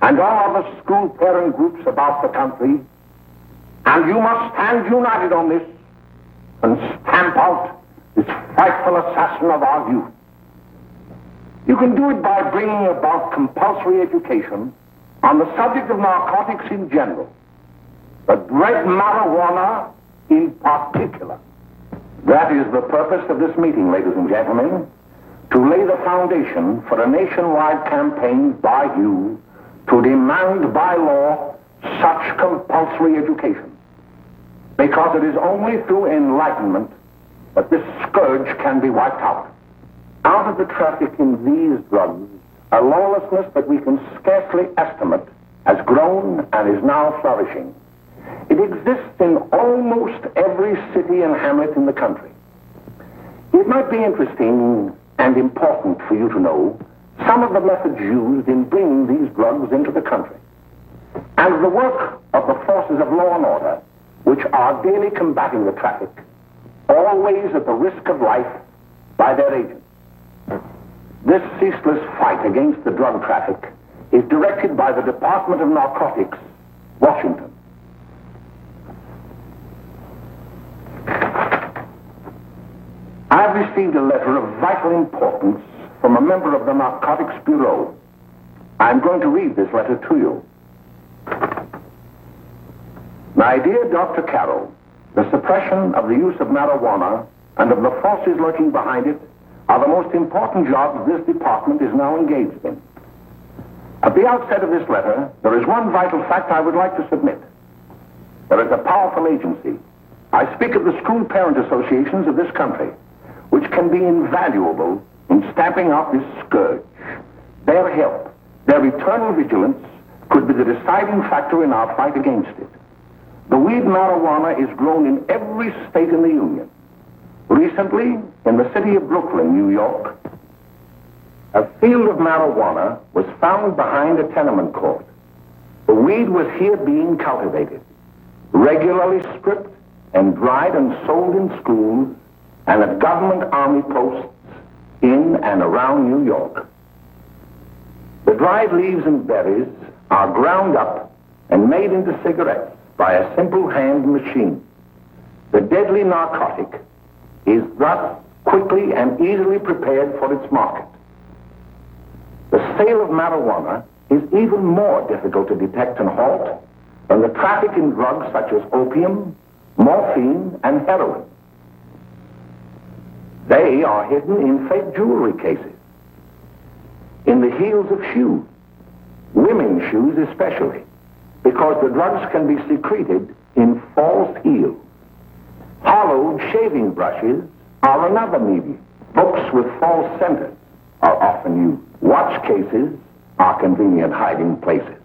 and all other school parent groups about the country, and you must stand united on this and stamp out this frightful assassin of our youth. You can do it by bringing about compulsory education on the subject of narcotics in general, but red marijuana in particular. That is the purpose of this meeting, ladies and gentlemen, to lay the foundation for a nationwide campaign by you to demand by law such compulsory education. Because it is only through enlightenment that this scourge can be wiped out. Out of the traffic in these drugs, a lawlessness that we can scarcely estimate has grown and is now flourishing. It exists in almost every city and hamlet in the country. It might be interesting and important for you to know some of the methods used in bringing these drugs into the country, and the work of the forces of law and order, which are daily combating the traffic, always at the risk of life, by their agents. This ceaseless fight against the drug traffic is directed by the Department of Narcotics, Washington. I've received a letter of vital importance from a member of the Narcotics Bureau. I'm going to read this letter to you. My dear Dr. Carroll, the suppression of the use of marijuana and of the forces lurking behind it are the most important jobs this department is now engaged in. At the outset of this letter, there is one vital fact I would like to submit. There is a powerful agency. I speak of the school parent associations of this country, which can be invaluable in stamping out this scourge. Their help, their eternal vigilance, could be the deciding factor in our fight against it. The weed marijuana is grown in every state in the Union. Recently, in the city of Brooklyn, New York, a field of marijuana was found behind a tenement court. The weed was here being cultivated, regularly stripped and dried and sold in schools and at government army posts in and around New York. The dried leaves and berries are ground up and made into cigarettes by a simple hand machine. The deadly narcotic is thus quickly and easily prepared for its market. The sale of marijuana is even more difficult to detect and halt than the traffic in drugs such as opium, morphine, and heroin. They are hidden in fake jewelry cases, in the heels of shoes, women's shoes especially, because the drugs can be secreted in false heels. Hollowed shaving brushes are another medium. Books with false centers are often used. Watch cases are convenient hiding places.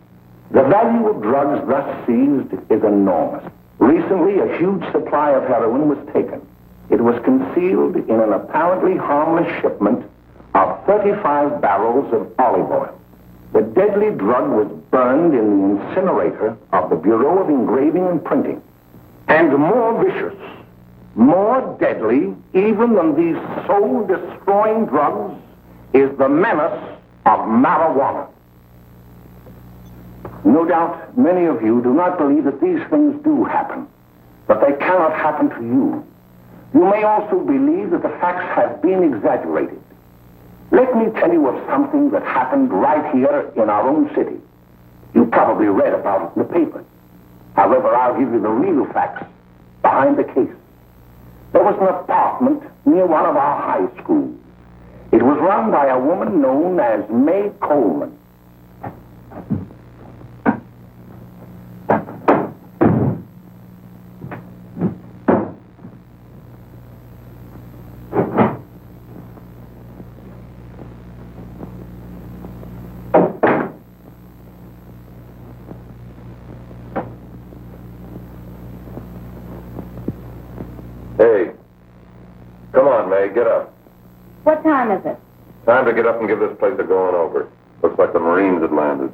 The value of drugs thus seized is enormous. Recently, a huge supply of heroin was taken. It was concealed in an apparently harmless shipment of 35 barrels of olive oil. The deadly drug was burned in the incinerator of the Bureau of Engraving and Printing. And more vicious, more deadly, even than these soul-destroying drugs, is the menace of marijuana. No doubt many of you do not believe that these things do happen, but they cannot happen to you. You may also believe that the facts have been exaggerated. Let me tell you of something that happened right here in our own city. You probably read about it in the papers. However, I'll give you the real facts behind the case. There was an apartment near one of our high schools. It was run by a woman known as May Coleman. Hey, come on, May, get up. What time is it? Time to get up and give this place a going over. Looks like the Marines had landed.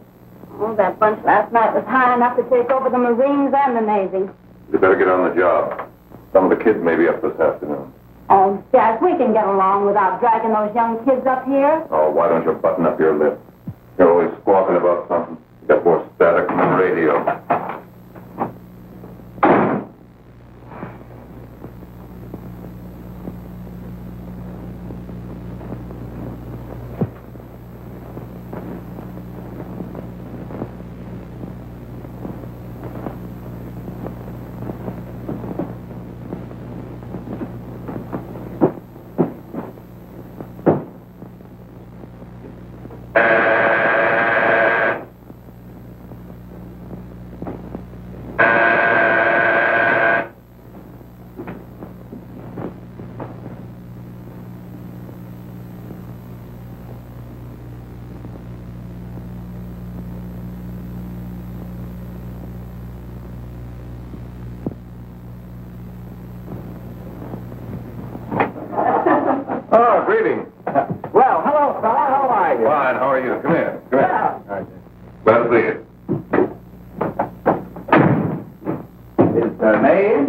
Oh, that bunch last night was high enough to take over the Marines and the Navy. You better get on the job. Some of the kids may be up this afternoon. Oh, Jack, we can get along without dragging those young kids up here. Oh, why don't you button up your lip? You're always squawking about something. You Got more static from the radio. Oh, greetings. Well, hello, fella. How are you? Fine, how are you? Come here. Come here. Glad to see you. Is the maid?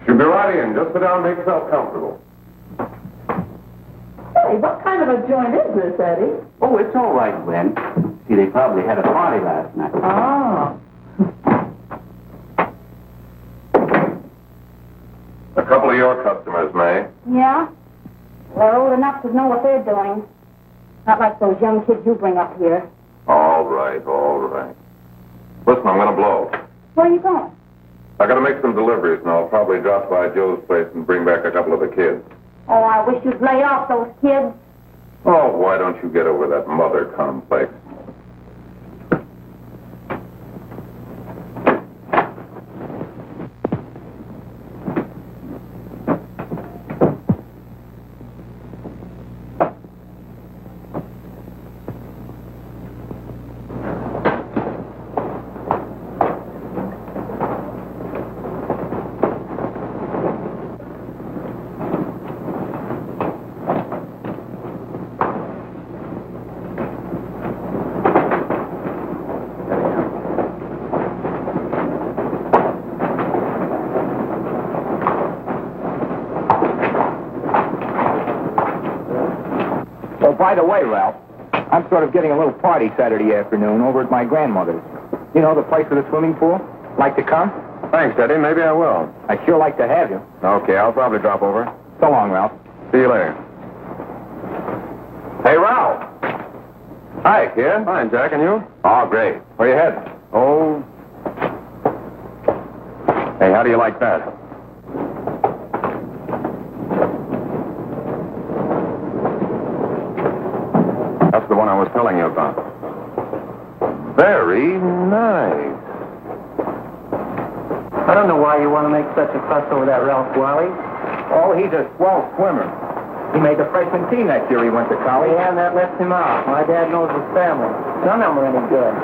She'll be right in. Just sit down and make yourself comfortable. Hey, what kind of a joint is this, Eddie? Oh, it's all right, Gwen. See, they probably had a party last night. Oh. A couple of your customers, May. Yeah? They're old enough to know what they're doing. Not like those young kids you bring up here. All right, all right. Listen, I'm going to blow. Where are you going? I got to make some deliveries, and I'll probably drop by Joe's place and bring back a couple of the kids. Oh, I wish you'd lay off those kids. Oh, why don't you get over that mother complex? Oh, by the way, Ralph, I'm sort of getting a little party Saturday afternoon over at my grandmother's. You know, the place with the swimming pool? Like to come? Thanks, Eddie. Maybe I will. I'd sure like to have you. Okay, I'll probably drop over. So long, Ralph. See you later. Hey, Ralph. Hi, kid. Fine, Jack, and you? Oh, great. Where you heading? Oh. Hey, how do you like that? That's the one I was telling you about. Very nice. I don't know why you want to make such a fuss over that Ralph Wally. Oh, he's a swell swimmer. He made the freshman team that year he went to college. Yeah, and that left him out. My dad knows his family. None of them are any good.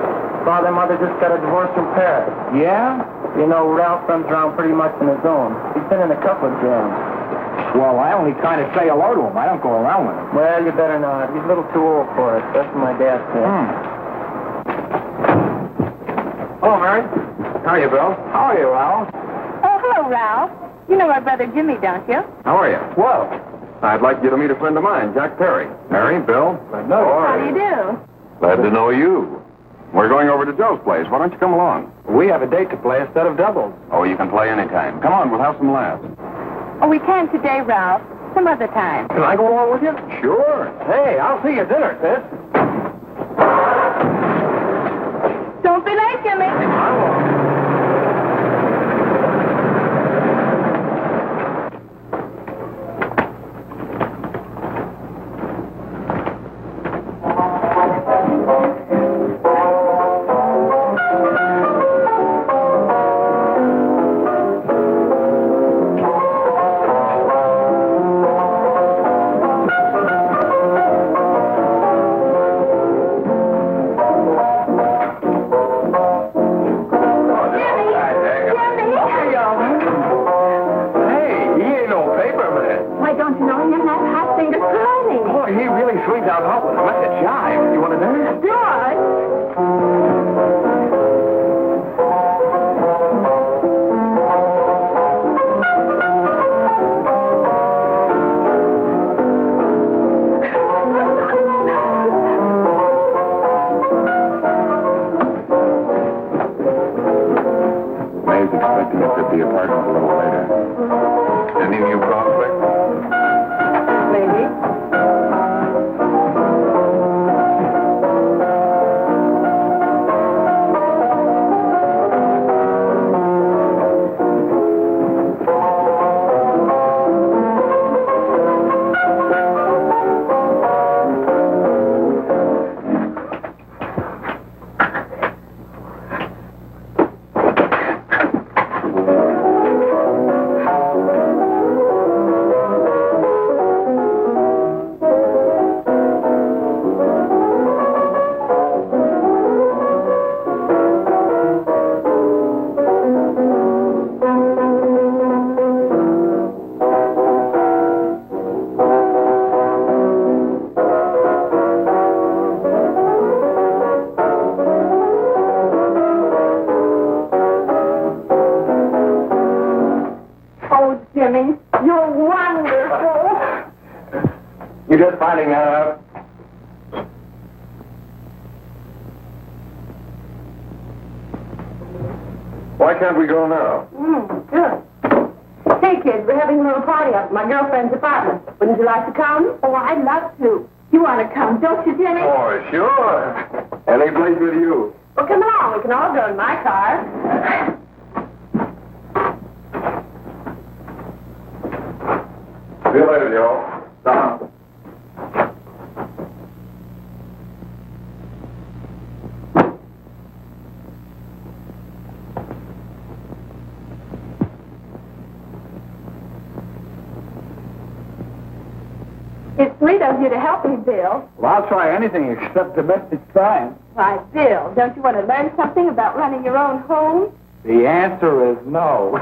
Father and mother just got a divorce from Paris. Yeah? You know, Ralph runs around pretty much on his own. He's been in a couple of jams. Well, I only kind of say hello to him. I don't go around with him. Well, you better not. He's a little too old for it. That's what my dad said. Hello, Mary. How are you, Bill? How are you, Ralph? Oh, hello, Ralph. You know my brother Jimmy, don't you? How are you? Well, I'd like you to meet a friend of mine, Jack Perry. Mary, Bill. How do you do? Glad to know you. We're going over to Joe's place. Why don't you come along? we have a date to play instead of doubles. Oh, you can play anytime. Come on, we'll have some laughs. Oh, we can't today, Ralph. Some other time. Can I go along with you? Sure. Hey, I'll see you at dinner, sis. Don't be late, Jimmy. I won't. just finding that out. Why can't we go now? Good. Hey, kids, we're having a little party up at my girlfriend's apartment. Wouldn't you like to come? Oh, I'd love to. You want to come, don't you, Jenny? Oh, sure. Any place with you. Well, come along. We can all go in my car. See you later, Joe. Stop. It's sweet of you to help me, Bill. Well, I'll try anything except domestic science. Why, Bill, don't you want to learn something about running your own home? The answer is no.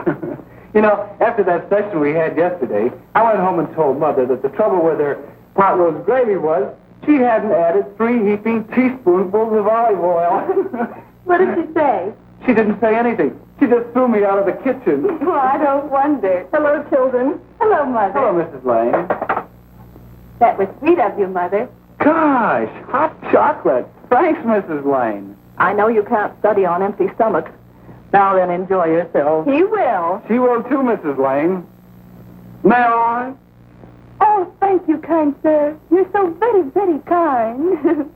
You know, after that session we had yesterday, I went home and told Mother that the trouble with her pot roast gravy was she hadn't added 3 heaping teaspoonfuls of olive oil. What did she say? She didn't say anything. She just threw me out of the kitchen. Well, I don't wonder. Hello, children. Hello, Mother. Hello, Mrs. Lane. That was sweet of you, Mother. Gosh, hot chocolate. Thanks, Mrs. Lane. I know you can't study on empty stomachs. Now then, enjoy yourself. He will. She will too, Mrs. Lane. May I? Oh, thank you, kind sir. You're so very, very kind.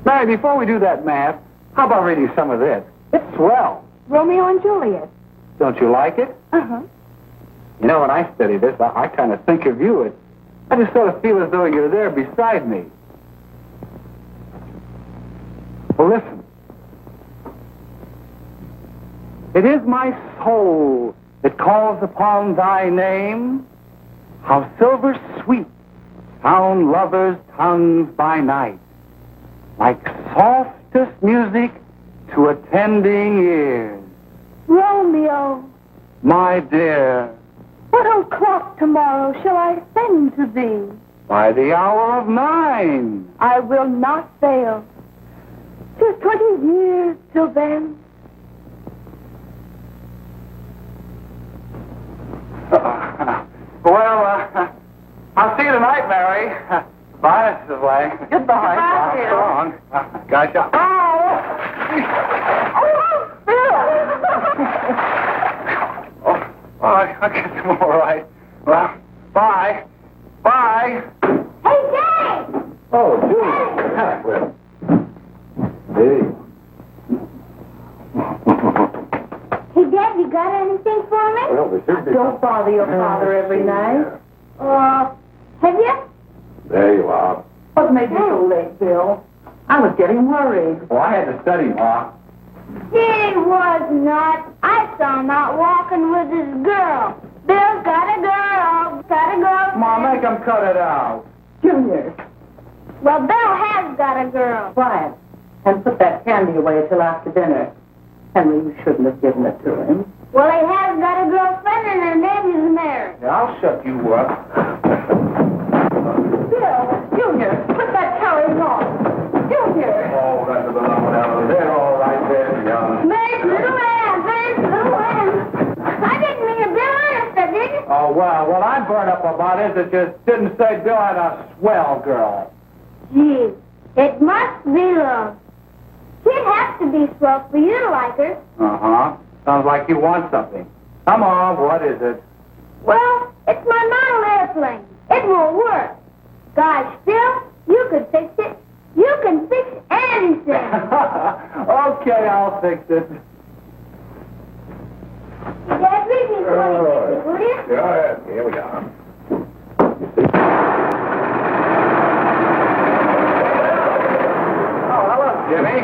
Mary, before we do that math, how about reading some of this? It's swell. Romeo and Juliet. Don't you like it? Uh-huh. You know, when I study this, I kind of think of you. I just sort of feel as though you're there beside me. Well, listen. It is my soul that calls upon thy name. How silver sweet sound lovers' tongues by night, like softest music to attending ears. Romeo, My dear, what o'clock tomorrow shall I send to thee? by the hour of 9. I will not fail. 'Tis 20 years till then. I'll see you tonight, Mary. Bye, Mrs. Lane. Goodbye. Goodbye, So Bill. long. Gosh, I guess I'm all right. Well, bye. Bye. Hey, Jay! Oh, Julie. Well. Hey. Hey, Dad, you got anything for me? Well, there should be. Don't bother your father every night. Have you? There you are. What made you so late, Bill? I was getting worried. Well, I had to study, Ma. He was not. I saw him out walking with his girl. Bill's got a girl. Got a girl. Ma, make him cut it out. Junior. Well, Bill has got a girl. Quiet. And put that candy away till after dinner. Henry, you shouldn't have given it to him. Well, he has got a girlfriend and her name is Mary. Yeah, I'll shut you up. Bill, Junior, put that carrying on. Junior. Oh, that's a little down there. All right there, young. Mary's little lamb, Mary's little lamb. I didn't mean to be honest, I didn't. Oh, well, what I'm burned up about is it just didn't say Bill had a swell girl. Gee, it must be love. She'd have to be swell for you to like her. Uh-huh. Sounds like you want something. Come on, what is it? Well, it's my model airplane. It won't work. Gosh, Bill, you could fix it. You can fix anything. Okay, I'll fix it. Dad, read me 20, will you? Yeah, here we are. Oh, hello, Jimmy.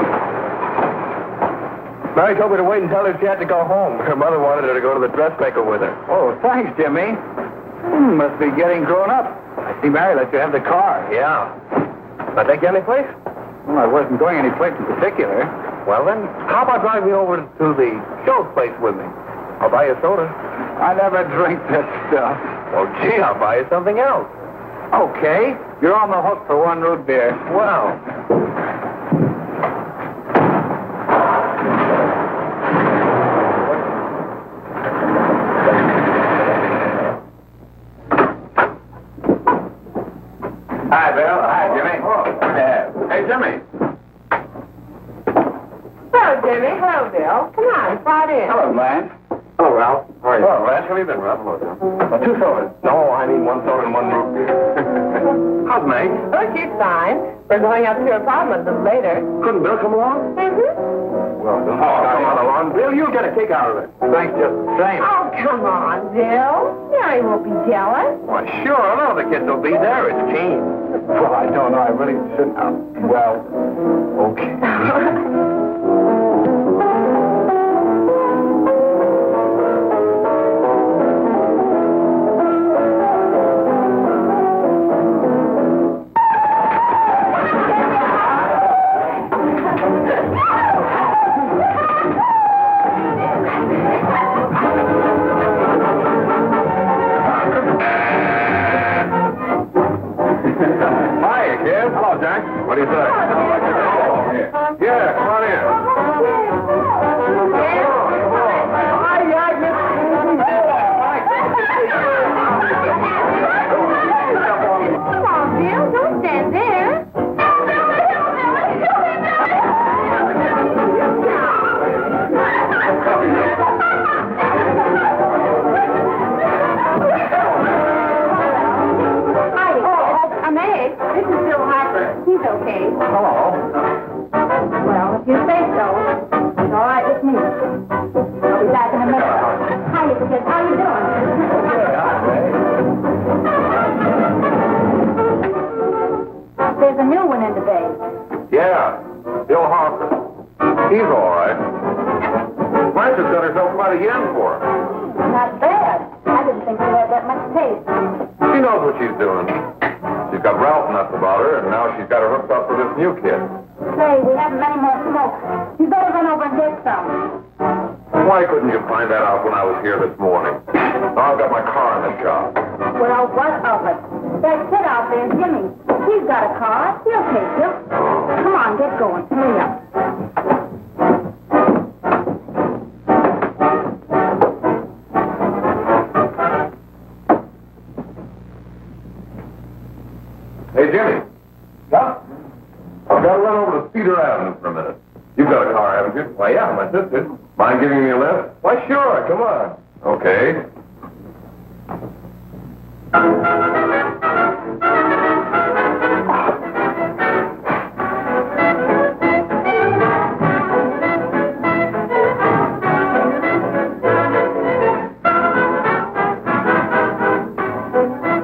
Mary told me to wait and tell her she had to go home. Her mother wanted her to go to the dressmaker with her. Oh, thanks, Jimmy. Must be getting grown up. I see Mary let you have the car. Yeah. Can I take you any place? Well, I wasn't going any place in particular. Well, then, how about driving me over to the show place with me? I'll buy you a soda. I never drink that stuff. Oh, gee, I'll buy you something else. Okay, you're on the hook for 1 root beer. Well. Hi, Bill. Hi, Jimmy. Hey, Jimmy. Hello, Jimmy. Hello, Bill. Come on, slide in. Hello, Blanche. Hello, Ralph. How are you? Hello, Blanche. How have you been, Ralph? Hello, Jim. 2 sodas. No, I need 1 soda and 1 root beer. How's Meg? Oh, she's fine. We're going up to her apartment a little later. Couldn't Bill come along? Well, come on, Bill. You'll get a kick out of it. Thanks, just the same. Oh, come on, Bill. Mary won't be jealous. Why, sure. None of the kids will be there. It's Gene. Well, I don't know. I really shouldn't. Well, okay. What do you say? Yeah, come on in. Come on, Bill. Don't stand there. This is Bill Harper. He's okay. Hello. Well, if you say so, it's all right with me. I'll be back in a minute. Hiya, kids. How you doing? There's a new one in the bay. Yeah, Bill Harper. He's all right. Blanche's got herself quite a yen for him. Not bad. I didn't think she had that much taste. She knows what she's doing. She's got Ralph nuts about her, and now she's got her hooked up with this new kid. Say, we haven't many more smokes. You better run over and get some. Why couldn't you find that out when I was here this morning? Now I've got my car in the shop. Well, what of it? That kid out there, Jimmy. He's got a car. He'll take you. Come on, get going. Hurry up. Hey, Jimmy. Yeah? I've got to run over to Cedar Avenue for a minute. You've got a car, haven't you? Why, yeah, my sister. Mind giving me a lift? Why, sure. Come on. Okay.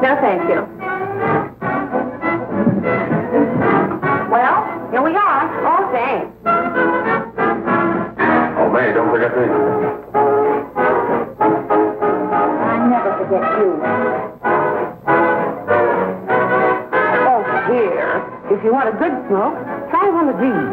No, thank you. Well, here we are. Oh, thanks. Oh, May, don't forget me. I never forget you. Oh, here. If you want a good smoke, try one of these.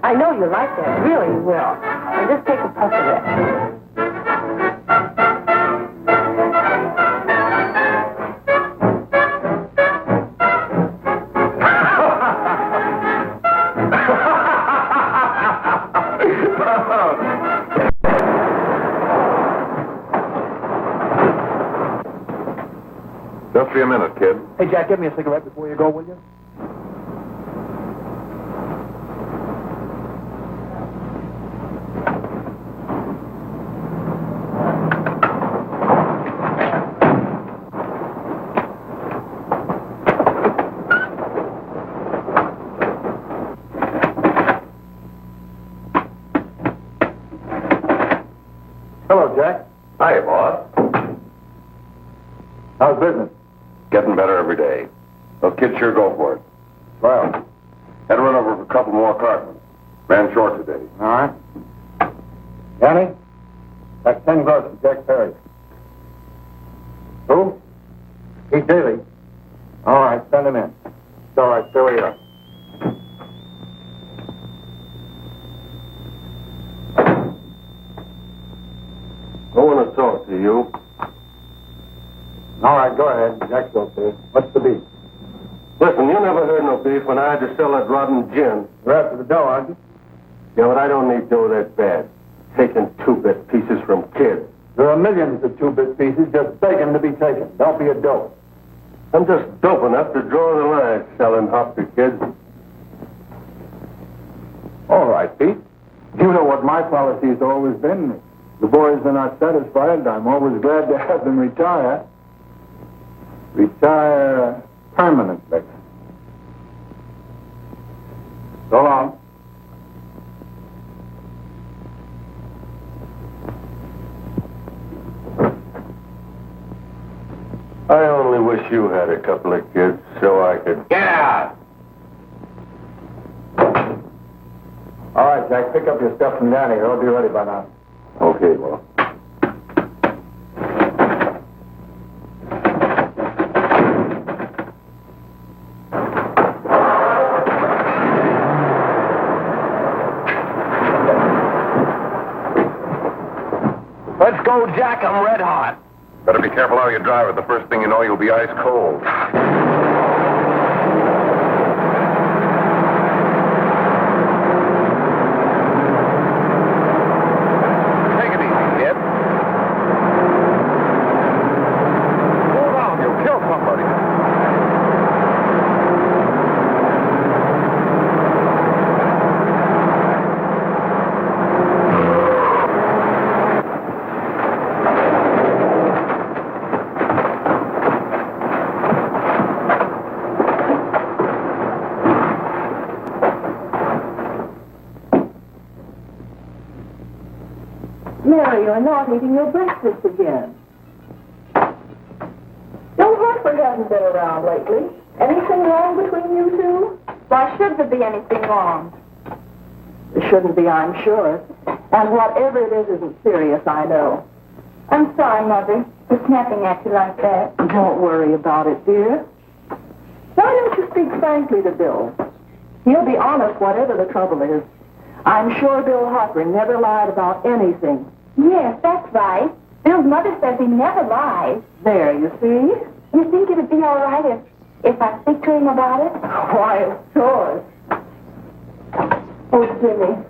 I know you like that really well. Now just take a puff of that. Just be a minute, kid. Hey, Jack, give me a cigarette before you go, will you? Hello, Jack. Hi, boss. How's business? Getting better every day. Those kids sure go for it. Well, Had to run over for a couple more cartons. Ran short today. all right. Yanni, that's 10 gross for Jack Perry. Who? Pete Daly. All right, send him in. all right. Stay where you are. I want to talk to you. All right, go ahead. Jack's okay. What's the beef? Listen, you never heard no beef when I had to sell that rotten gin. You're after the dough, aren't you? Yeah, but I don't need dough that bad. Taking two-bit pieces from kids. There are millions of two-bit pieces just begging to be taken. Don't be a dope. I'm just dope enough to draw the line selling hop to kids. All right, Pete. You know what my policy's always been. If the boys are not satisfied, I'm always glad to have them retire. Retire permanently. So long. I only wish you had a couple of kids so I could... Get out! All right, Jack, pick up your stuff from down here. I'll be ready by now. Okay, well. Let's go, Jack. I'm red hot. Better be careful how you drive it. The first thing you know, you'll be ice cold. Take it easy, kid. Hold on, you'll kill somebody. Mary, you're not eating your breakfast again. Bill Harper hasn't been around lately. Anything wrong between you two? Why should there be anything wrong? There shouldn't be, I'm sure. And whatever it is isn't serious, I know. I'm sorry, Mother, for snapping at you like that. Don't worry about it, dear. Why don't you speak frankly to Bill? He'll be honest whatever the trouble is. I'm sure Bill Harper never lied about anything. Yes, that's right. Bill's mother says he never lies. There, you see? You think it'd be all right if I speak to him about it? Why, of course. Oh, Jimmy.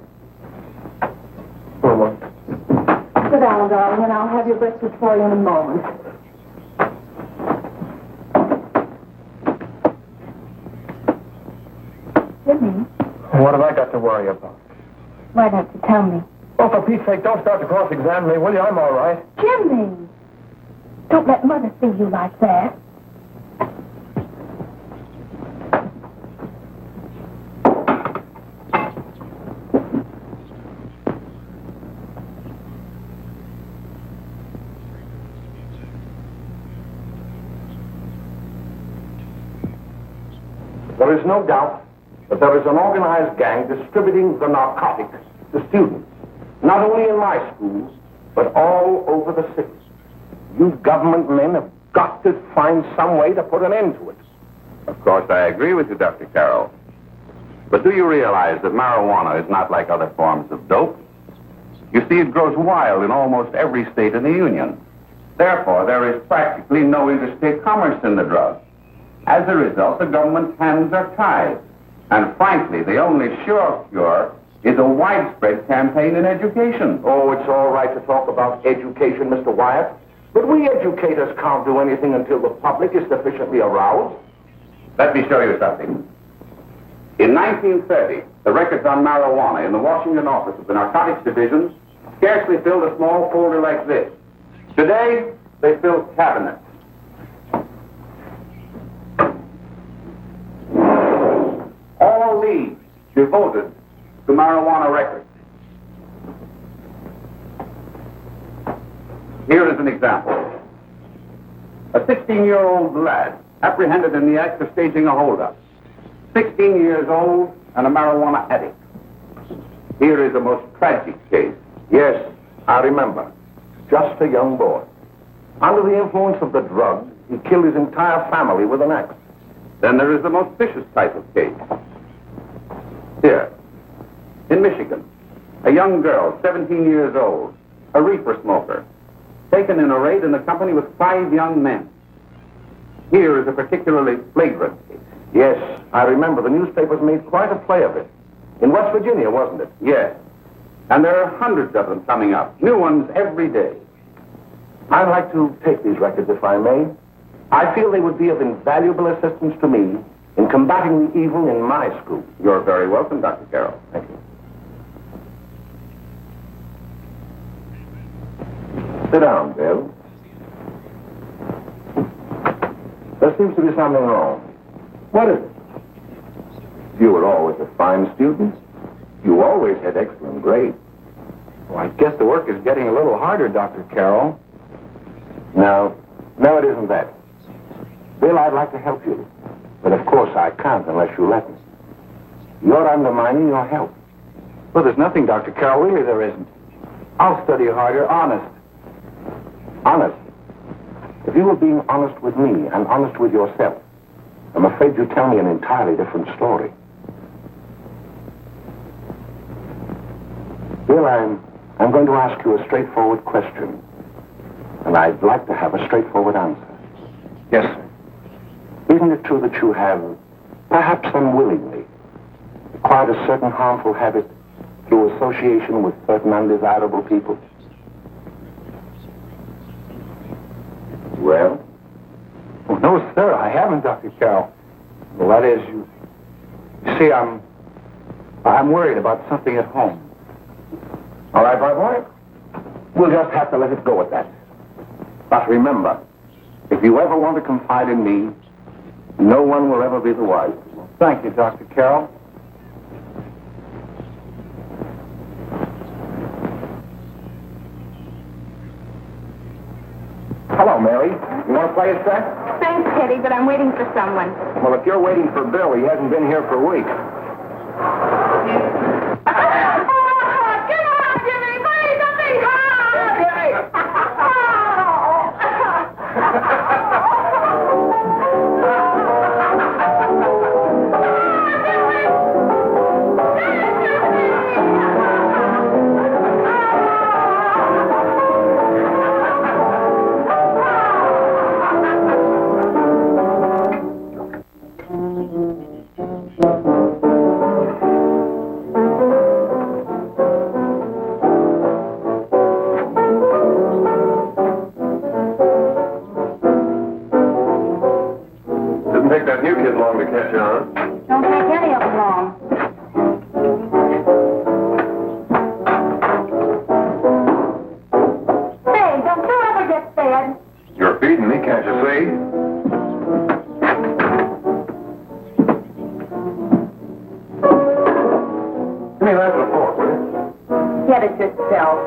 Sit down, darling, and I'll have your breakfast for you in a moment. Jimmy, What have I got to worry about? why don't you tell me? Oh, for Pete's sake, don't start to cross-examine me, will you? I'm all right. Jimmy! Don't let Mother see you like that. There is no doubt that there is an organized gang distributing the narcotics to students, not only in my schools, but all over the city. You government men have got to find some way to put an end to it. Of course, I agree with you, Dr. Carroll. But do you realize that marijuana is not like other forms of dope? You see, it grows wild in almost every state in the Union. Therefore, there is practically no interstate commerce in the drug. As a result, the government's hands are tied. And frankly, the only sure cure is a widespread campaign in education. Oh, it's all right to talk about education, Mr. Wyatt. But we educators can't do anything until the public is sufficiently aroused. Let me show you something. In 1930, the records on marijuana in the Washington office of the Narcotics Division scarcely filled a small folder like this. Today, they fill cabinets. All these devoted to marijuana records. Here is an example. A 16-year-old lad apprehended in the act of staging a holdup. 16 years old and a marijuana addict. Here is a most tragic case. Yes, I remember. Just a young boy. Under the influence of the drug, he killed his entire family with an axe. Then there is the most vicious type of case. Here, in Michigan, a young girl, 17 years old, a reefer smoker, taken in a raid in the company with 5 young men. Here is a particularly flagrant case. Yes, I remember. The newspapers made quite a play of it. In West Virginia, wasn't it? Yes. And there are hundreds of them coming up, new ones every day. I'd like to take these records, if I may. I feel they would be of invaluable assistance to me in combating the evil in my school. You're very welcome, Dr. Carroll. Thank you. Sit down, Bill. There seems to be something wrong. What is it? You were always a fine student. You always had excellent grades. Well, I guess the work is getting a little harder, Dr. Carroll. No, it isn't that. Bill, I'd like to help you. But of course I can't unless you let me. You're undermining your health. Well, there's nothing, Dr. Carroll. Really, there isn't. I'll study harder, honest. Honest? If you were being honest with me and honest with yourself, I'm afraid you'd tell me an entirely different story. Bill, I'm going to ask you a straightforward question. And I'd like to have a straightforward answer. Yes, sir. Isn't it true that you have, perhaps unwillingly, acquired a certain harmful habit through association with certain undesirable people? Well? Oh, no, sir, I haven't, Dr. Carroll. Well, that is, you see, I'm worried about something at home. All right, my boy. We'll just have to let it go at that. But remember, if you ever want to confide in me, no one will ever be the wiser. Thank you, Dr. Carroll. Hello, Mary. You want to play a set? Thanks, Teddy, but I'm waiting for someone. Well, if you're waiting for Bill, he hasn't been here for weeks. Come on, Jimmy, play something hard! Didn't take that new kid long to catch on. Don't take any of them long. Hey, don't you ever get fed? You're feeding me, can't you see? Give me that and a fork, will you? Get it yourself.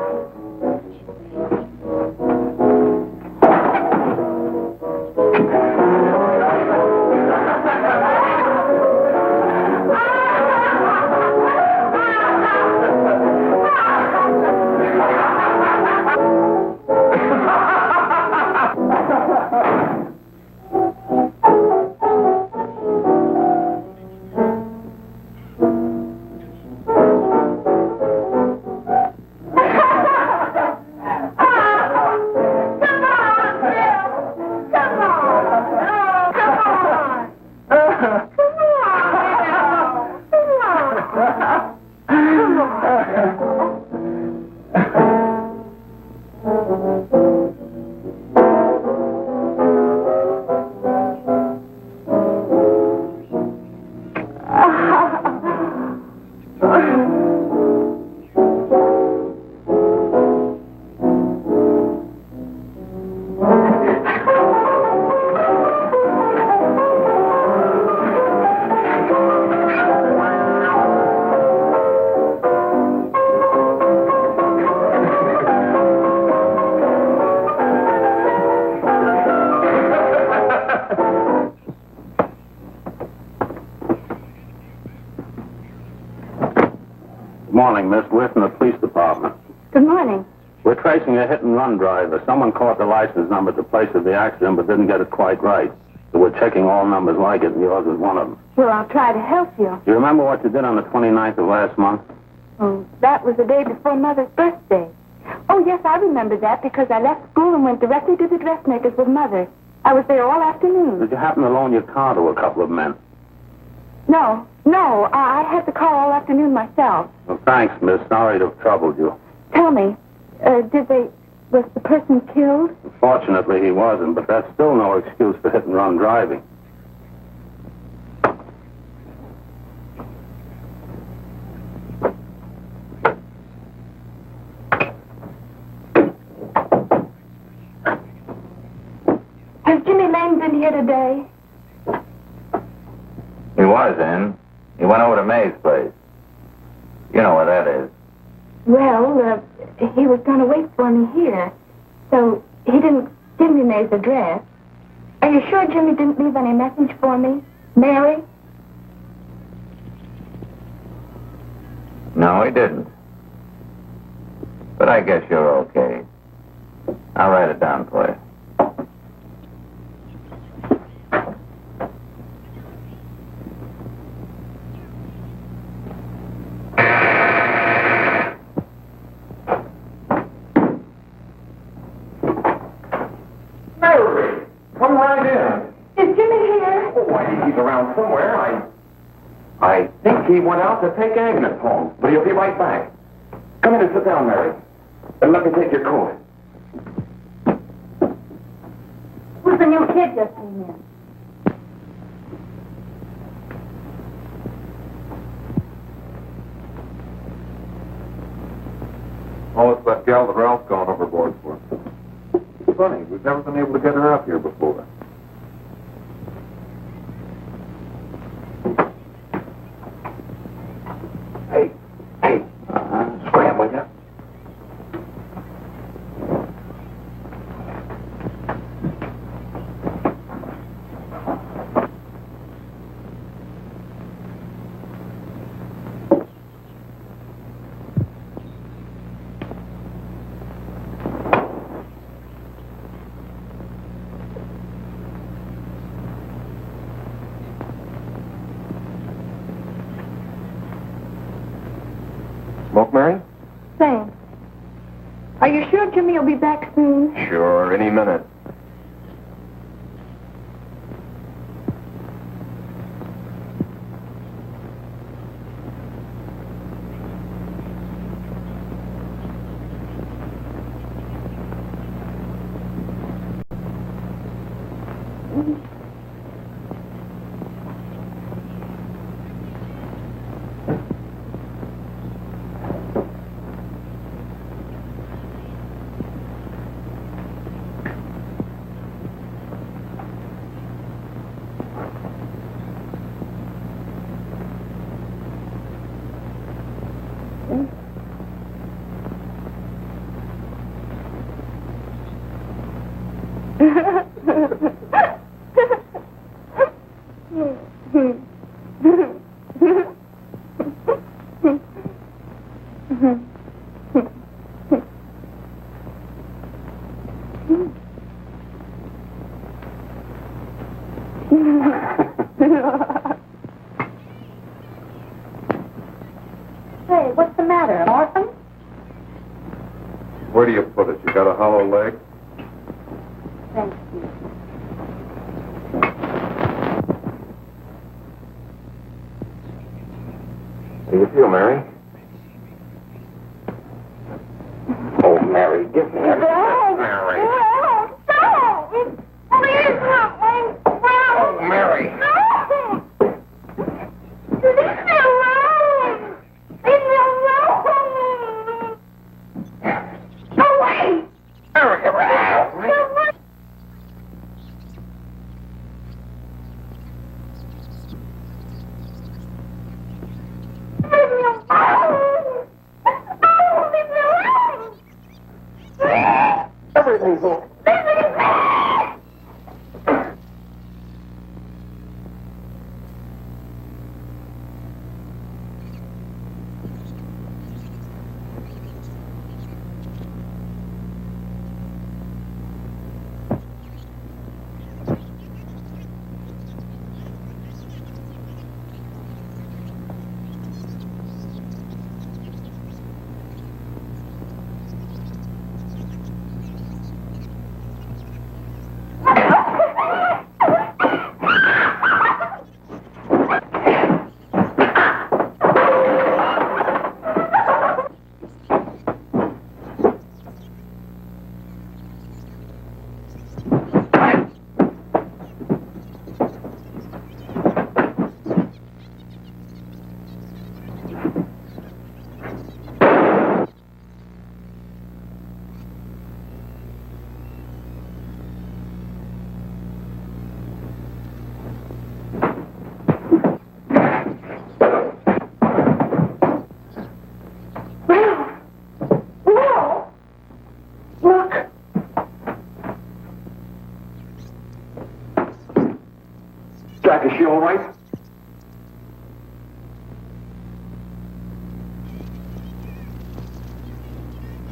Good morning, Miss Whitten, the police department. Good morning. We're tracing a hit-and-run driver. Someone caught the license number at the place of the accident but didn't get it quite right. We're checking all numbers like it, and yours is one of them. Well, I'll try to help you. Do you remember what you did on the 29th of last month? Oh, that was the day before Mother's birthday. Oh, yes, I remember that because I left school and went directly to the dressmaker's with Mother. I was there all afternoon. Did you happen to loan your car to a couple of men? No, I had the car all afternoon myself. Well, thanks, miss. Sorry to have troubled you. Tell me, was the person killed? Fortunately, he wasn't, but that's still no excuse for hit-and-run driving. Has Jimmy Lane been here today? He was in. He went over to May's place. You know where that is. Well, he was going to wait for me here, so he didn't give me May's address. Are you sure Jimmy didn't leave any message for me? Mary? No, he didn't. But I guess you're okay. I'll write it down for you. Mary, come right in. Is Jimmy here? Oh, I think he's around somewhere. I think he went out to take Agnes home, but he'll be right back. Come in and sit down, Mary. And let me take your coat. Who's the new kid just came in? Oh, it's that gal that Ralph's gone overboard for. Funny, we've never been able to get her up here before. Hey, scram, will ya? Smoke, Mary? Thanks. Are you sure Jimmy will be back soon? Sure, any minute. Hey, what's the matter, an orphan? Where do you put it? You got a hollow leg? Thank you. How do you feel, Mary? Oh, Mary, give me a... Mary. Oh, Mary.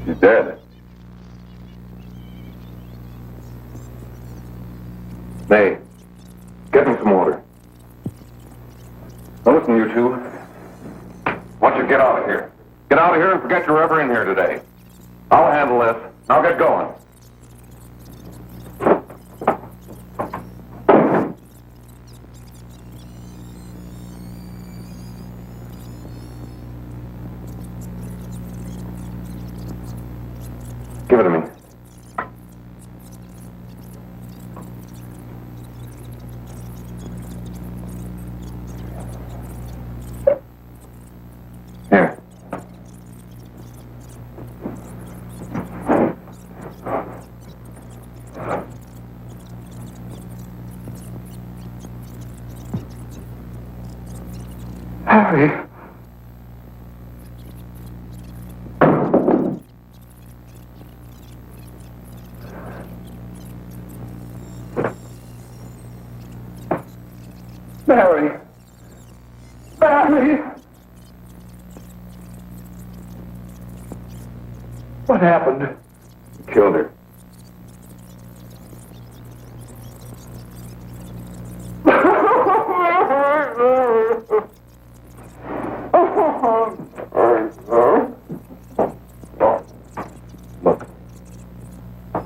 She's dead. Hey, get me some water. Now listen, you two. Why don't you get out of here? Get out of here and forget you're ever in here today. I'll handle this. Now get going. Give it to me. Here. Harry. Mary. Mary. What happened? You killed her. Look.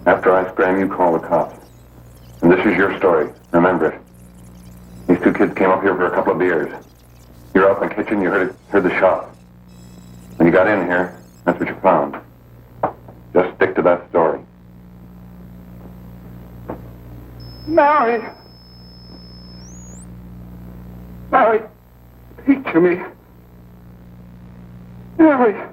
After I scram, you call the cops. And this is your story. Remember it. These two kids came up here for a couple of beers. You were out in the kitchen, you heard the shot. When you got in here, that's what you found. Just stick to that story. Mary. Mary, speak to me. Mary.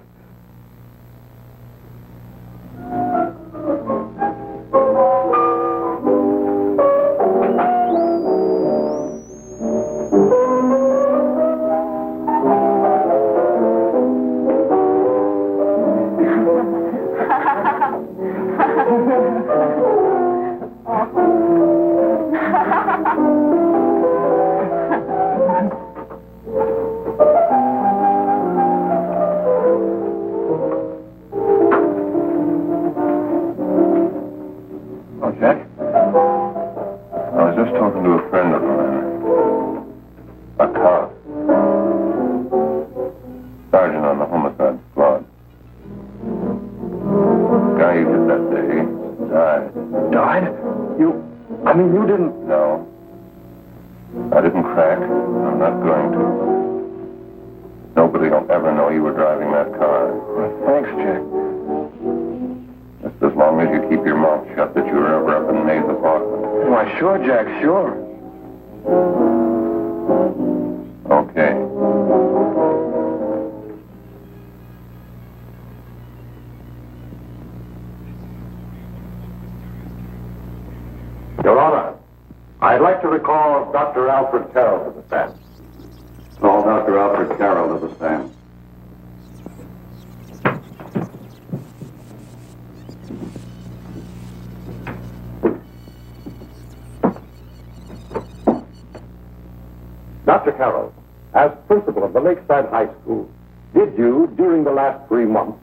Dr. Carroll, as principal of the Lakeside High School, did you, during the last 3 months,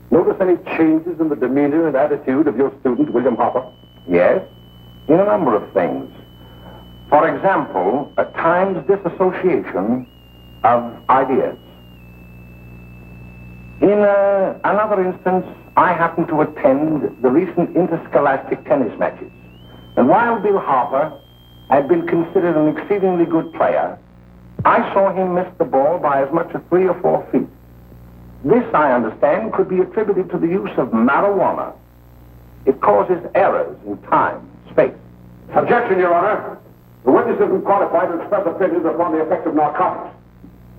notice any changes in the demeanor and attitude of your student, William Hopper? Yes, in a number of things. For example, at times disassociation of ideas. In another instance, I happened to attend the recent interscholastic tennis matches. And while Bill Harper had been considered an exceedingly good player, I saw him miss the ball by as much as 3 or 4 feet. This, I understand, could be attributed to the use of marijuana. It causes errors in time, space. Objection, Your Honor. The witness isn't qualified to express opinions upon the effects of narcotics.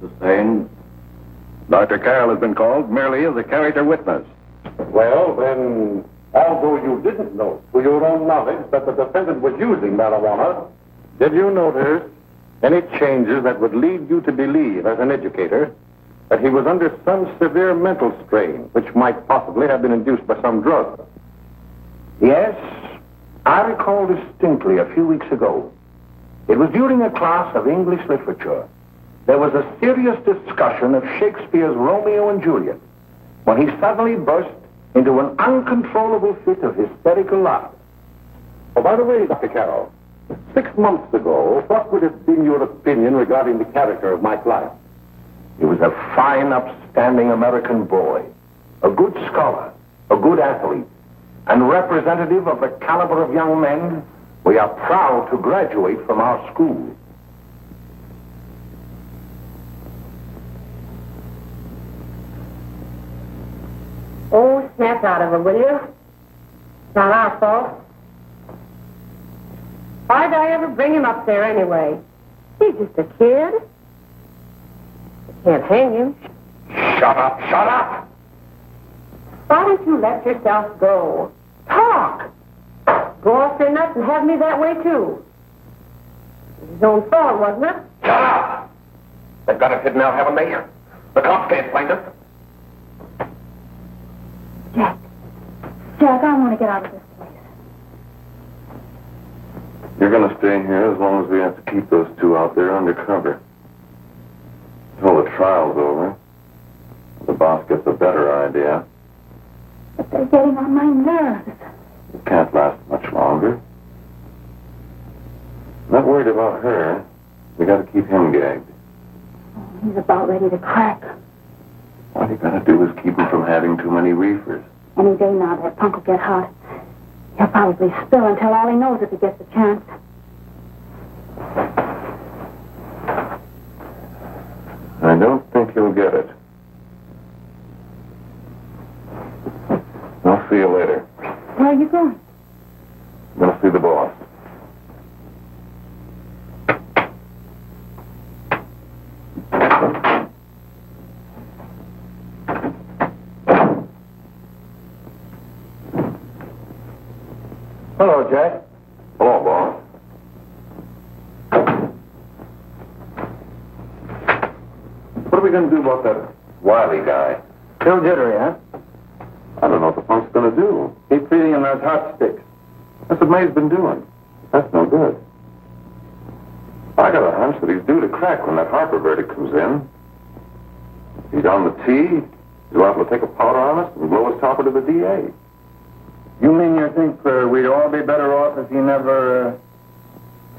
Sustained. Dr. Carroll has been called merely as a character witness. Well, then, although you didn't know to your own knowledge that the defendant was using marijuana, did you notice any changes that would lead you to believe, as an educator, that he was under some severe mental strain, which might possibly have been induced by some drug? Yes, I recall distinctly a few weeks ago. It was during a class of English literature. There was a serious discussion of Shakespeare's Romeo and Juliet, when he suddenly burst into an uncontrollable fit of hysterical laughter. Oh, by the way, Dr. Carroll, 6 months ago, what would have been your opinion regarding the character of my client? He was a fine, upstanding American boy, a good scholar, a good athlete, and representative of the caliber of young men we are proud to graduate from our school. Oh, snap out of it, will you? It's not our fault. Why'd I ever bring him up there anyway? He's just a kid. I can't hang him. Shut up, shut up! Why don't you let yourself go? Talk! Go off your nuts and have me that way, too. It was his own fault, wasn't it? Shut up! They've got us hidden out, haven't they? The cops can't find us. Jack, I want to get out of this place. You're going to stay here as long as we have to keep those two out there undercover. Until the trial's over. The boss gets a better idea. But they're getting on my nerves. It can't last much longer. Not worried about her. We got to keep him gagged. Oh, he's about ready to crack. All you got to do is keep him from having too many reefers. Any day now, that punk will get hot. He'll probably spill and tell all he knows if he gets a chance. I don't think he'll get it. I'll see you later. Where are you going? I'm going to see the boss. Hello, Jack. Hello, boss. What are we going to do about that Wiley guy? Still jittery, huh? I don't know what the punk's going to do. Keep feeding him those hot sticks. That's what May's been doing. That's no good. I got a hunch that he's due to crack when that Harper verdict comes in. He's on the tee. He's liable to take a powder on us and blow his topper to the DA. You mean you think we'd all be better off if he never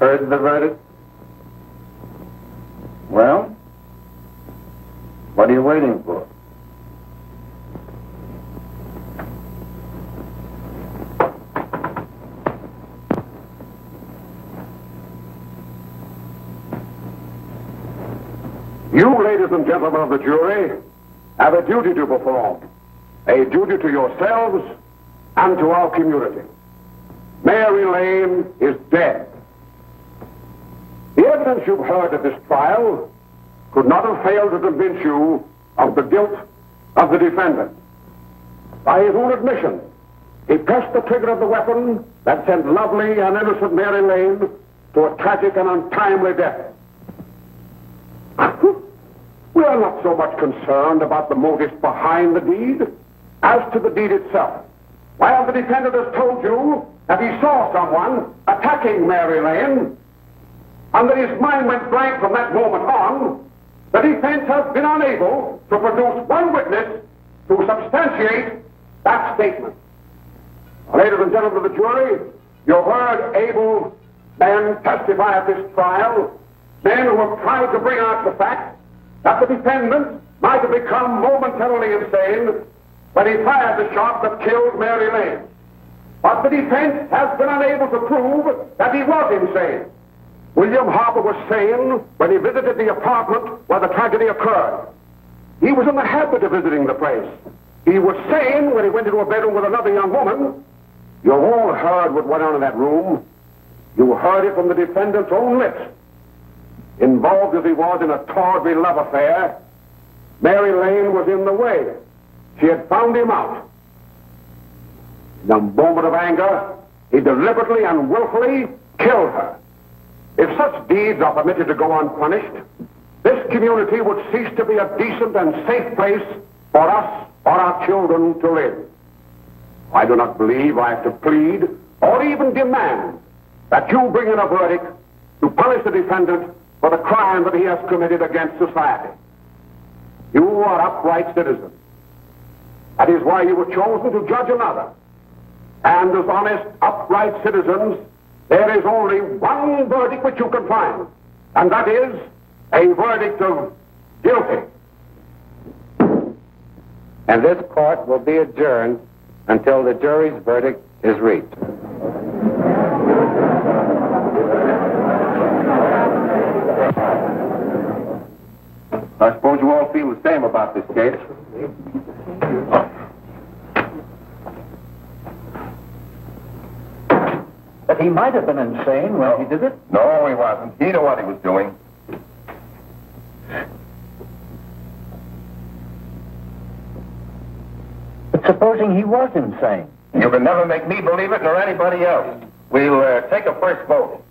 heard the verdict? Well, what are you waiting for? You, ladies and gentlemen of the jury, have a duty to perform. A duty to yourselves and to our community. Mary Lane is dead. The evidence you've heard at this trial could not have failed to convince you of the guilt of the defendant. By his own admission, he pressed the trigger of the weapon that sent lovely and innocent Mary Lane to a tragic and untimely death. We are not so much concerned about the motives behind the deed as to the deed itself. While the defendant has told you that he saw someone attacking Mary Lane, and that his mind went blank from that moment on, the defense has been unable to produce one witness to substantiate that statement. Ladies and gentlemen of the jury, you've heard able men testify at this trial, men who have tried to bring out the fact that the defendant might have become momentarily insane when he fired the shot that killed Mary Lane. But the defense has been unable to prove that he was insane. William Harper was sane when he visited the apartment where the tragedy occurred. He was in the habit of visiting the place. He was sane when he went into a bedroom with another young woman. You've all heard what went on in that room. You heard it from the defendant's own lips. Involved as he was in a tawdry love affair, Mary Lane was in the way. She had found him out. In a moment of anger, he deliberately and willfully killed her. If such deeds are permitted to go unpunished, this community would cease to be a decent and safe place for us or our children to live. I do not believe I have to plead or even demand that you bring in a verdict to punish the defendant for the crime that he has committed against society. You are upright citizens. That is why you were chosen to judge another. And as honest, upright citizens, there is only one verdict which you can find, and that is a verdict of guilty. And this court will be adjourned until the jury's verdict is reached. I suppose you all feel the same about this case. But he might have been insane when he did it. No, he wasn't. He knew what he was doing. But supposing he was insane? You can never make me believe it nor anybody else. We'll take a first vote.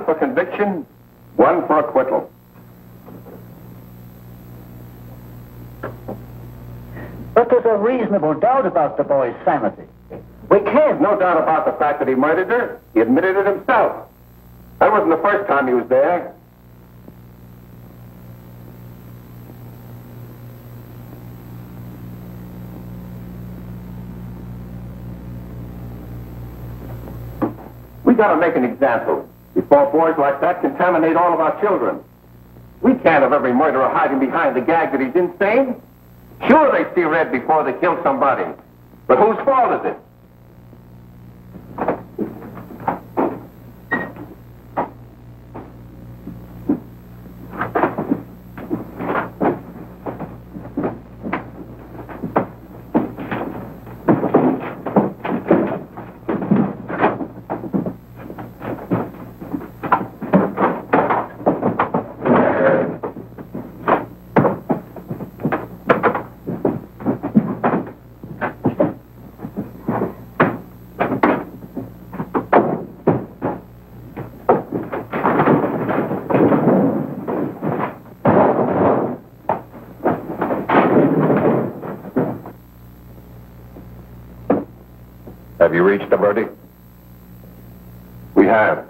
For conviction, 1 for acquittal. But there's a reasonable doubt about the boy's sanity. We can't. No doubt about the fact that he murdered her. He admitted it himself. That wasn't the first time he was there. We gotta make an example before boys like that contaminate all of our children. We can't have every murderer hiding behind the gag that he's insane. Sure, they see red before they kill somebody. But whose fault is it? Have you reached a verdict? We have.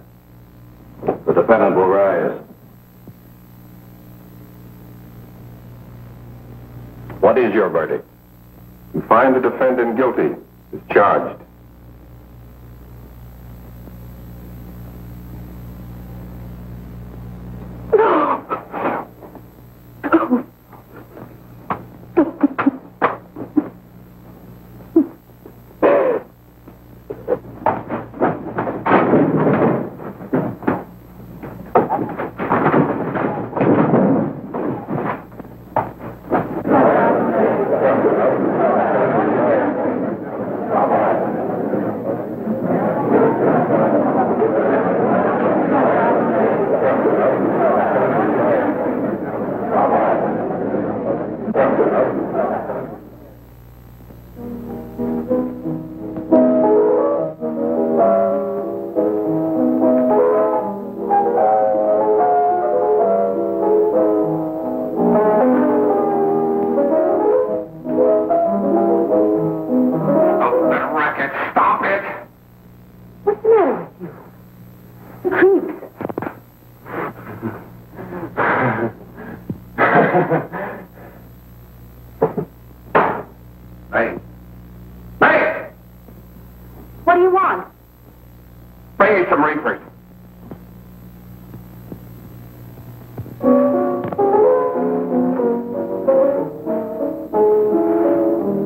The defendant will rise. What is your verdict? We find the defendant guilty, is charged. What do you want? Bring me some reefers.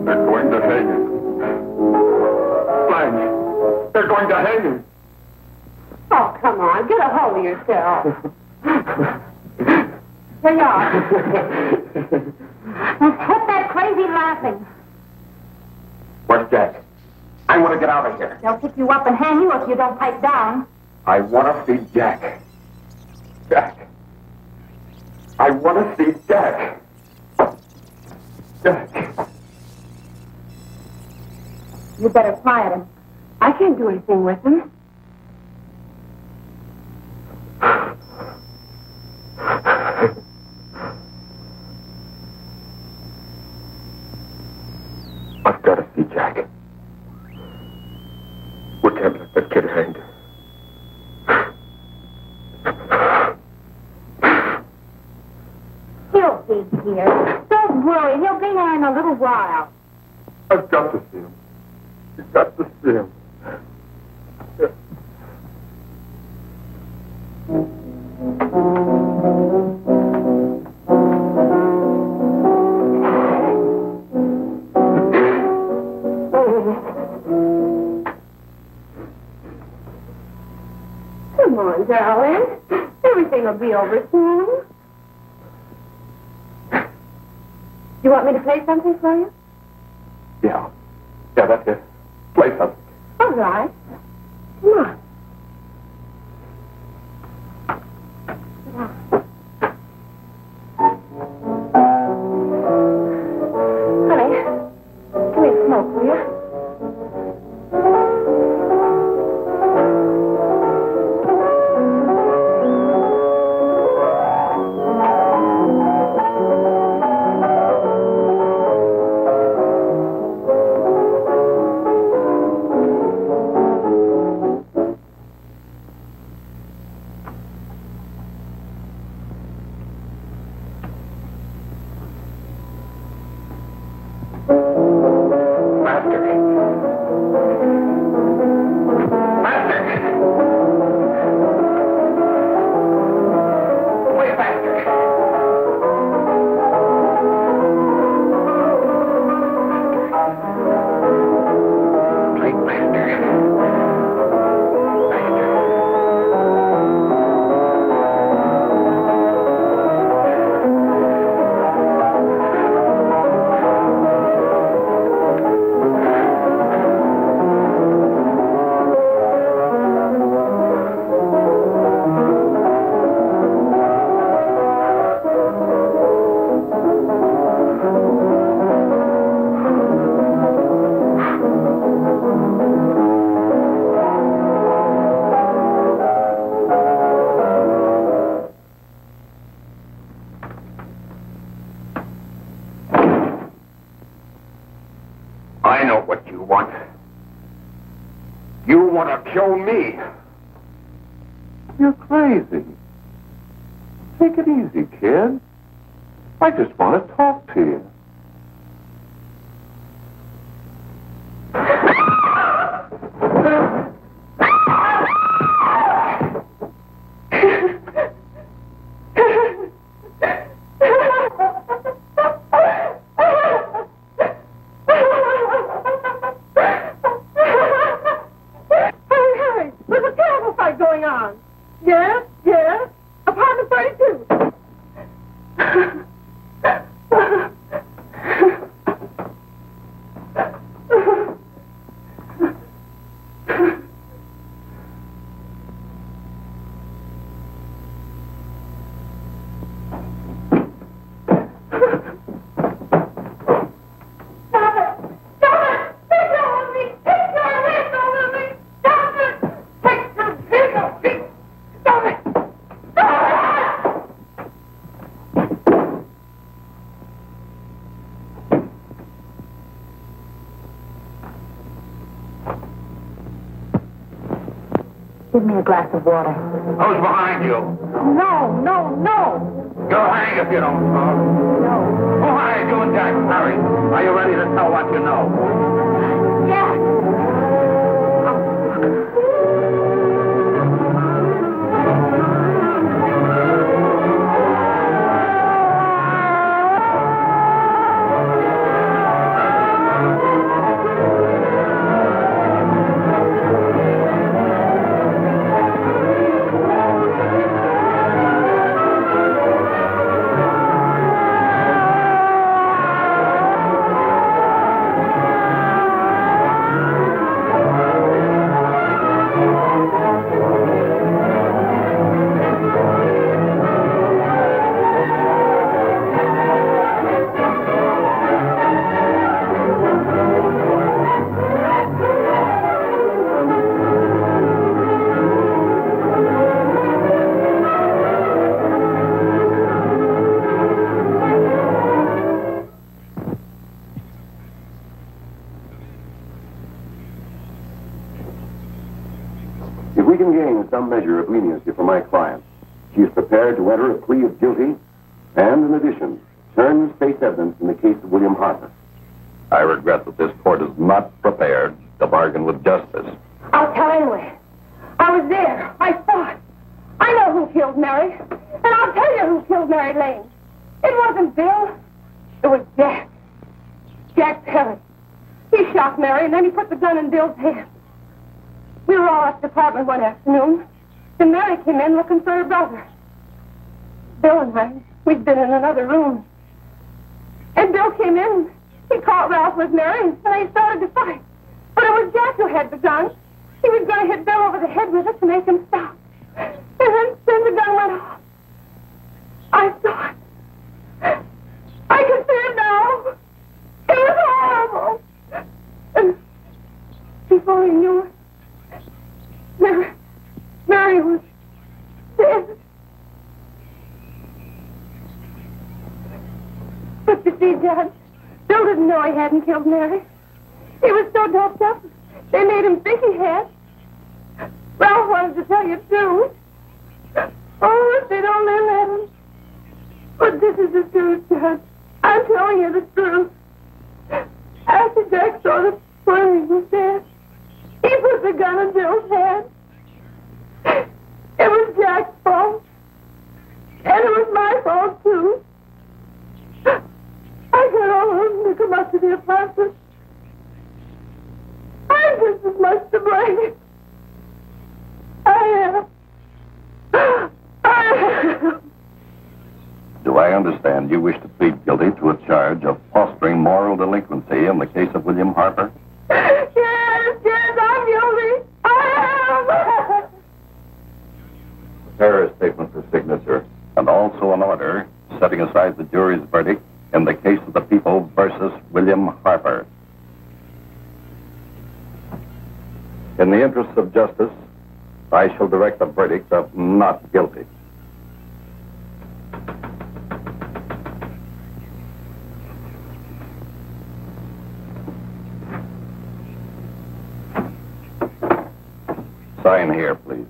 They're going to hang him. Blanche, they're going to hang him. Oh, come on. Get a hold of yourself. Here you are. Now, quit that crazy laughing. Where's Jack? I want to get out of here. They'll pick you up and hang you if you don't pipe down. I want to see Jack. Jack. I want to see Jack. Jack. You better quiet him. I can't do anything with him. here. Don't worry, he'll be here in a little while. I've got to see him. You've got to see him. Come on, darling. Everything will be over soon. You want me to play something for you? Yeah, that's it. Play something. All right. Come on. Honey, give me a smoke, will you? I know what you want. You want to kill me. You're crazy. Take it easy, kid. I just want to talk to you. Give me a glass of water. Who's behind you? No, no, no. You'll hang if you don't talk. No. Who hired you and Jack? Hurry. Are you ready to tell what you know? Yes. If we can gain some measure of leniency for my client, she is prepared to enter a plea of guilty and, in addition, Turn the state's evidence in the case of William Harper. I regret that this court is not prepared to bargain with justice. I'll tell anyway. I was there. I saw it. I know who killed Mary. And I'll tell you who killed Mary Lane. It wasn't Bill. It was Jack. Jack Perry. He shot Mary, and then he put the gun in Bill's hand. We were all at the department one afternoon. Then Mary came in looking for her brother. Bill and I, we'd been in another room. And Bill came in. He caught Ralph with Mary, and they started to fight. But it was Jack who had the gun. He was going to hit Bill over the head with it to make him stop. And then the gun went off. I saw it. I can see it now. It was horrible. And before he knew it, Mary was dead. But you see, Judge, Bill didn't know he hadn't killed Mary. He was so doped up, they made him think he had. Ralph wanted to tell you, too. Oh, if they'd only let him. But this is the truth, Judge. I'm telling you the truth. After Jack saw the boy was dead, he put the gun in Bill's hand. It was Jack's fault. And it was my fault, too. I got all of them to come up to the apartment. I'm just as much to blame. I am. Do I understand you wish to plead guilty to a charge of fostering moral delinquency in the case of William Harper? Yes, I'm guilty. I am. Prepare a statement for signature, and also an order setting aside the jury's verdict in the case of the people versus William Harper. In the interests of justice, I shall direct the verdict of not guilty. Sign here, please.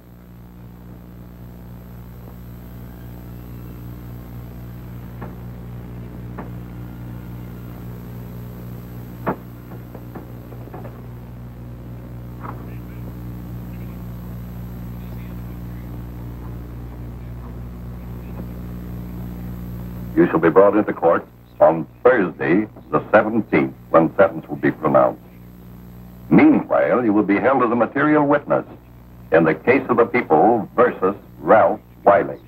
You shall be brought into court on Thursday, the 17th, when sentence will be pronounced. Meanwhile, you will be held as a material witness in the case of the people versus Ralph Wiley.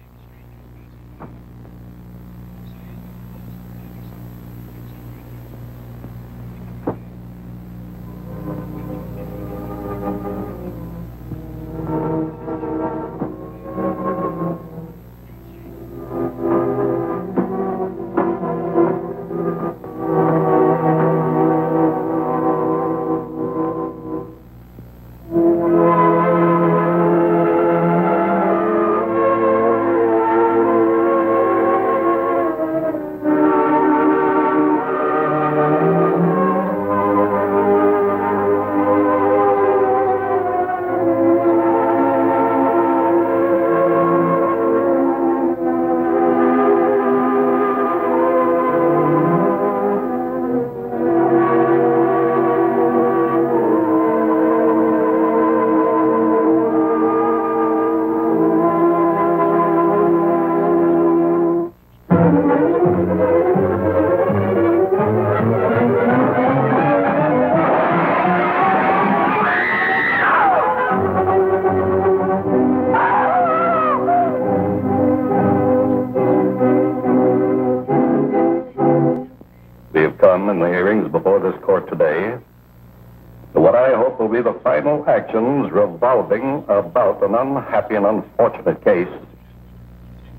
In the hearings before this court today, to what I hope will be the final actions revolving about an unhappy and unfortunate case,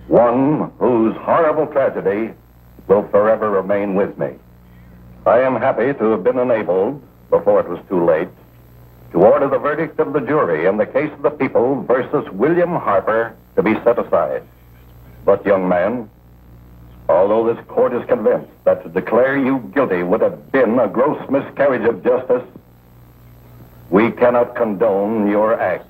one whose horrible tragedy will forever remain with me. I am happy to have been enabled, before it was too late, to order the verdict of the jury in the case of the people versus William Harper to be set aside. But, young man, although this court is convinced that to declare you guilty would have been a gross miscarriage of justice, we cannot condone your acts.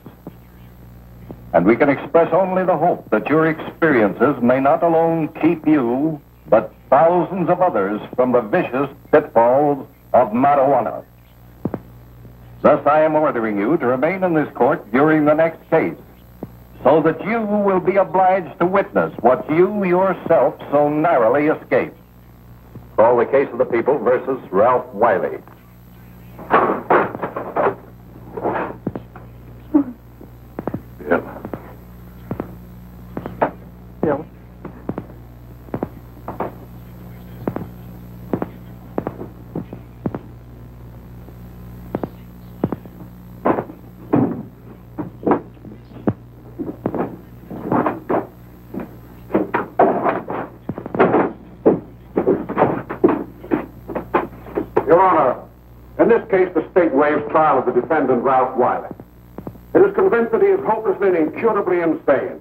And we can express only the hope that your experiences may not alone keep you, but but thousands of others from the vicious pitfalls of marijuana. Thus, I am ordering you to remain in this court during the next case, so that you will be obliged to witness what you yourself so narrowly escaped. Call the case of the people versus Ralph Wiley. Bill. Your Honor, in this case, the state waives trial of the defendant, Ralph Wiley. It is convinced that he is hopelessly and incurably insane,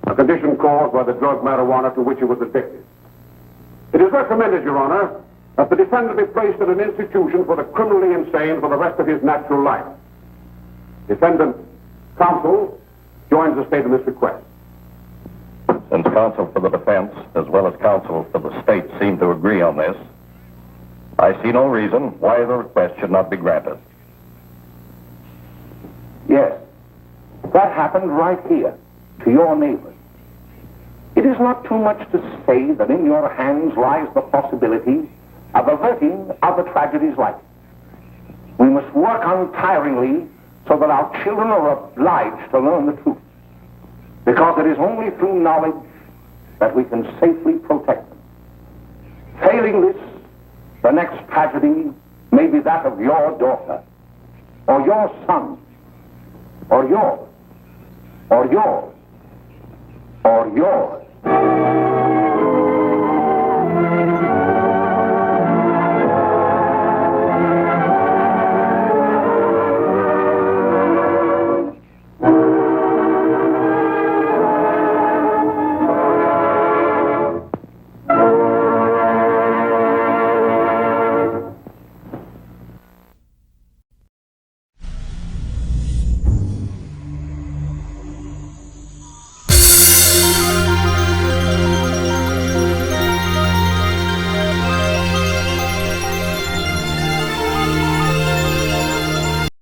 a condition caused by the drug marijuana to which he was addicted. It is recommended, Your Honor, that the defendant be placed in an institution for the criminally insane for the rest of his natural life. Defendant counsel joins the state in this request. Since counsel for the defense, as well as counsel for the state, seem to agree on this, I see no reason why the request should not be granted. Yes, that happened right here, to your neighbors. It is not too much to say that in your hands lies the possibility of averting other tragedies like it. We must work untiringly so that our children are obliged to learn the truth, because it is only through knowledge that we can safely protect them. Failing this, the next tragedy may be that of your daughter, or your son, or yours, or yours, or yours.